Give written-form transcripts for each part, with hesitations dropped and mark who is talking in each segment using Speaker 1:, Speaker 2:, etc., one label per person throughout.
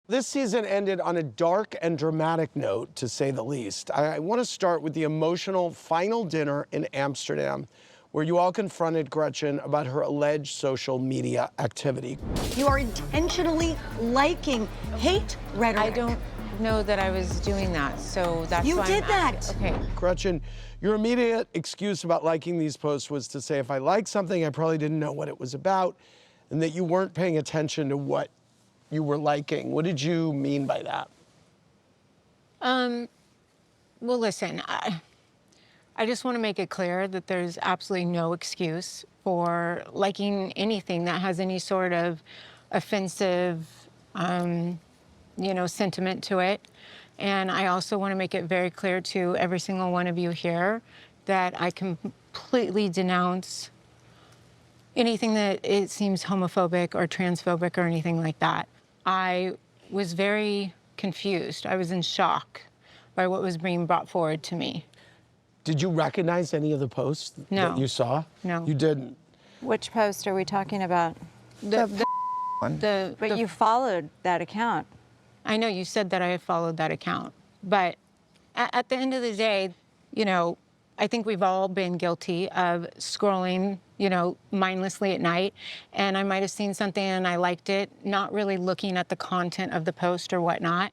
Speaker 1: This season ended on a dark and dramatic note, to say the least. I want to start with the emotional final dinner in Amsterdam, where you all confronted Gretchen about her alleged social media activity.
Speaker 2: You are intentionally liking hate rhetoric.
Speaker 3: I don't know that I was doing that, so that's
Speaker 2: You
Speaker 3: why
Speaker 2: did
Speaker 3: I'm
Speaker 2: that.
Speaker 3: asking. Okay.
Speaker 1: Gretchen, your immediate excuse about liking these posts was to say, if I liked something, I probably didn't know what it was about, and that you weren't paying attention to what you were liking. What did you mean by that?
Speaker 3: Well, listen, I just want to make it clear that there's absolutely no excuse for liking anything that has any sort of offensive, sentiment to it. And I also want to make it very clear to every single one of you here that I completely denounce anything that it seems homophobic or transphobic or anything like that. I was very confused. I was in shock by what was being brought forward to me.
Speaker 1: Did you recognize any of the posts that you saw?
Speaker 3: No.
Speaker 1: You didn't?
Speaker 4: Which post are we talking about? But you followed that account.
Speaker 3: I know you said that I had followed that account, but at the end of the day, I think we've all been guilty of scrolling, mindlessly at night, and I might have seen something and I liked it, not really looking at the content of the post or whatnot.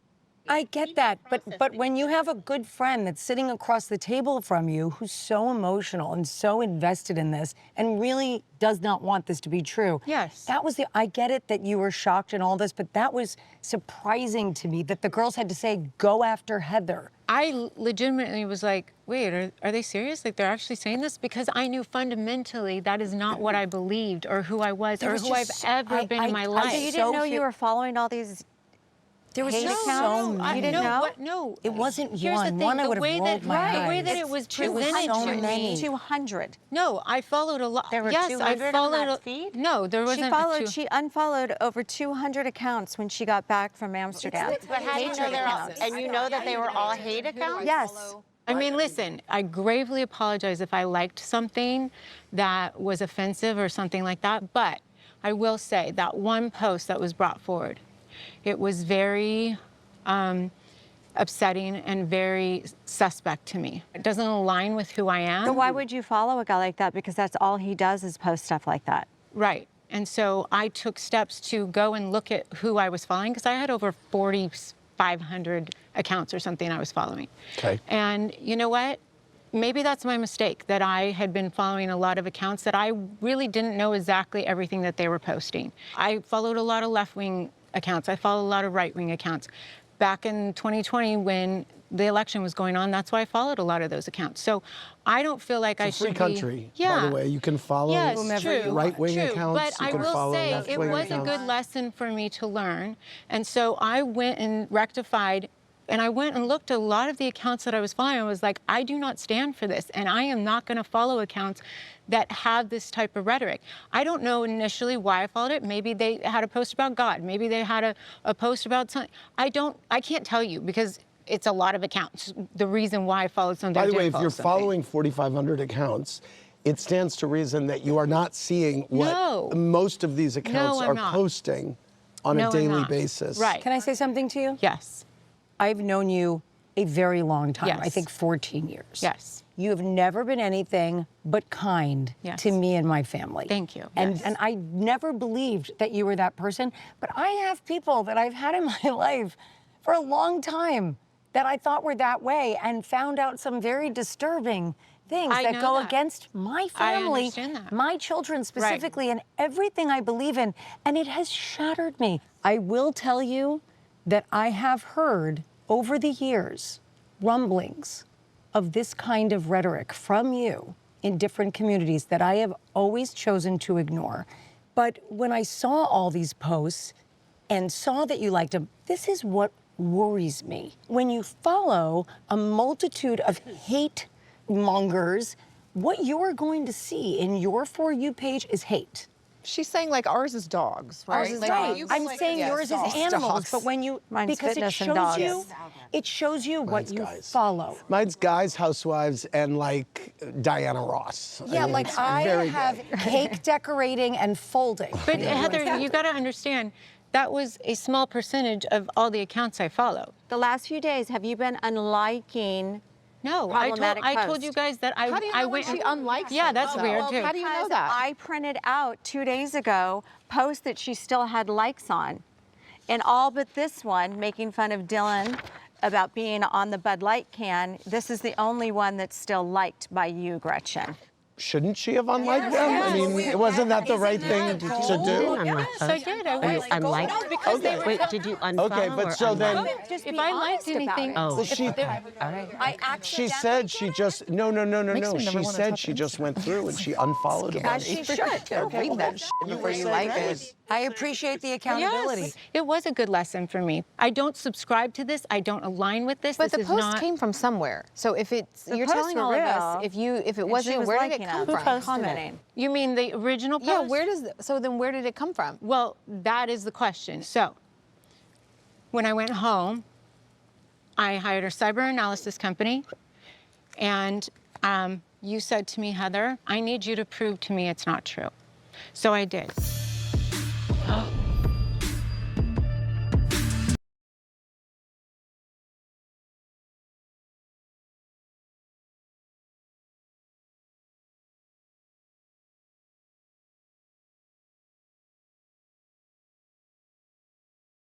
Speaker 2: I get that, but when you have a good friend that's sitting across the table from you who's so emotional and so invested in this and really does not want this to be true.
Speaker 3: Yes.
Speaker 2: I get it that you were shocked and all this, but that was surprising to me that the girls had to say, go after Heather.
Speaker 3: I legitimately was like, wait, are they serious? Like, they're actually saying this? Because I knew fundamentally that is not what I believed or who I was or who I've ever been in my life.
Speaker 4: So you didn't know you were following all these
Speaker 2: There was
Speaker 4: hate
Speaker 2: just
Speaker 4: accounts?
Speaker 2: so many.
Speaker 4: You didn't know?
Speaker 3: No.
Speaker 2: It wasn't
Speaker 3: Here's
Speaker 2: one.
Speaker 3: the thing,
Speaker 2: One I would have rolled my eyes.
Speaker 3: the way that it was presented
Speaker 2: so
Speaker 3: to
Speaker 2: many.
Speaker 3: me.
Speaker 4: 200.
Speaker 3: No, I followed a lot.
Speaker 4: There were
Speaker 3: yes,
Speaker 4: 200
Speaker 3: I followed
Speaker 4: on that feed?
Speaker 3: No, there wasn't.
Speaker 4: She unfollowed over 200 accounts when she got back from Amsterdam.
Speaker 5: But how do you know they're all, and you know that they were all hate accounts?
Speaker 4: Yes.
Speaker 3: I mean, listen, I gravely apologize if I liked something that was offensive or something like that, but I will say that one post that was brought forward, it was very upsetting and very suspect to me. It doesn't align with who I am.
Speaker 4: So why would you follow a guy like that? Because that's all he does is post stuff like that.
Speaker 3: Right. And so I took steps to go and look at who I was following, because I had over 4,500 accounts or something I was following.
Speaker 1: Okay.
Speaker 3: And you know what? Maybe that's my mistake, that I had been following a lot of accounts that I really didn't know exactly everything that they were posting. I followed a lot of left-wing accounts. I followed a lot of right-wing accounts. Back in 2020, when the election was going on, that's why I followed a lot of those accounts. So I don't feel like I should be...
Speaker 1: It's a free country, by the way. You can follow right-wing accounts.
Speaker 3: But I will say, it was a good lesson for me to learn. And so I went and rectified, and I went and looked at a lot of the accounts that I was following. I was like, I do not stand for this, and I am not going to follow accounts that have this type of rhetoric. I don't know initially why I followed it. Maybe they had a post about God. Maybe they had a post about something. I can't tell you, because it's a lot of accounts. The reason why I followed something.
Speaker 1: By the way, if you're following 4,500 accounts, it stands to reason that you are not seeing what most of these accounts are posting on a daily basis.
Speaker 3: Right.
Speaker 2: Can I say something to you?
Speaker 3: Yes.
Speaker 2: I've known you a very long time.
Speaker 3: Yes.
Speaker 2: I think 14 years.
Speaker 3: Yes.
Speaker 2: You have never been anything but kind to me and my family.
Speaker 3: Thank you.
Speaker 2: And I never believed that you were that person. But I have people that I've had in my life for a long time that I thought were that way, and found out some very disturbing things that go against my family, my children specifically, and everything I believe in. And it has shattered me. I will tell you that I have heard over the years rumblings of this kind of rhetoric from you in different communities that I have always chosen to ignore. But when I saw all these posts and saw that you liked them, this is what worries me. When you follow a multitude of hate mongers, what you're going to see in your For You page is hate.
Speaker 5: She's saying like ours is dogs, right?
Speaker 2: Ours is dogs. I'm saying yours is animals, but when you, because it shows you, it shows you what you follow.
Speaker 1: Mine's guys, housewives, and like Diana Ross.
Speaker 2: Yeah, like I have cake decorating and folding.
Speaker 3: But Heather, you got to understand, that was a small percentage of all the accounts I follow.
Speaker 4: The last few days, have you been unliking?
Speaker 3: No,
Speaker 4: Problematic
Speaker 3: I told
Speaker 4: posts.
Speaker 3: you guys that
Speaker 6: How do you know
Speaker 3: I
Speaker 6: when
Speaker 3: went
Speaker 6: she unlikes
Speaker 3: Yeah,
Speaker 6: them,
Speaker 3: that's
Speaker 6: though?
Speaker 3: weird
Speaker 6: Well,
Speaker 3: too.
Speaker 6: how do you know
Speaker 4: Because
Speaker 6: that?
Speaker 4: I printed out 2 days ago posts that she still had likes on. And all but this one, making fun of Dylan about being on the Bud Light can, this is the only one that's still liked by you, Gretchen.
Speaker 1: Shouldn't she have unliked them? I mean, wasn't that the right thing to do?
Speaker 3: Yes, I did. I was
Speaker 7: Unlike?
Speaker 3: No, because they were.
Speaker 7: Wait, did you unfollow
Speaker 1: Okay, but
Speaker 7: or
Speaker 1: so then-
Speaker 7: unlike?
Speaker 4: Just
Speaker 3: If
Speaker 4: be
Speaker 3: I liked
Speaker 4: honest about
Speaker 3: anything,
Speaker 4: it.
Speaker 7: Oh,
Speaker 1: Well, she,
Speaker 7: all right.
Speaker 4: I
Speaker 1: she
Speaker 4: accidentally
Speaker 1: said she
Speaker 4: did it.
Speaker 1: just, no.
Speaker 6: Makes me
Speaker 1: She
Speaker 6: never wanna
Speaker 1: said
Speaker 6: touch
Speaker 1: she
Speaker 6: it.
Speaker 1: just went through and she unfollowed a
Speaker 4: As
Speaker 1: bunch.
Speaker 4: she should.
Speaker 6: Read that before you like it.
Speaker 2: I appreciate the accountability.
Speaker 3: Yes, it was a good lesson for me. I don't subscribe to this. I don't align with this.
Speaker 6: But
Speaker 3: This
Speaker 6: the
Speaker 3: is
Speaker 6: post
Speaker 3: not.
Speaker 6: came from somewhere. So if it's
Speaker 4: The
Speaker 6: you're
Speaker 4: posts
Speaker 6: telling
Speaker 4: were
Speaker 6: all of us,
Speaker 4: real,
Speaker 6: if it
Speaker 4: and
Speaker 6: wasn't,
Speaker 4: she was
Speaker 6: where did it
Speaker 4: liking
Speaker 6: come
Speaker 4: them.
Speaker 6: from?
Speaker 4: Who posted it?
Speaker 3: You mean the original post?
Speaker 6: Yeah, where did it come from?
Speaker 3: Well, that is the question. So, when I went home, I hired a cyber analysis company, and you said to me, Heather, I need you to prove to me it's not true. So I did.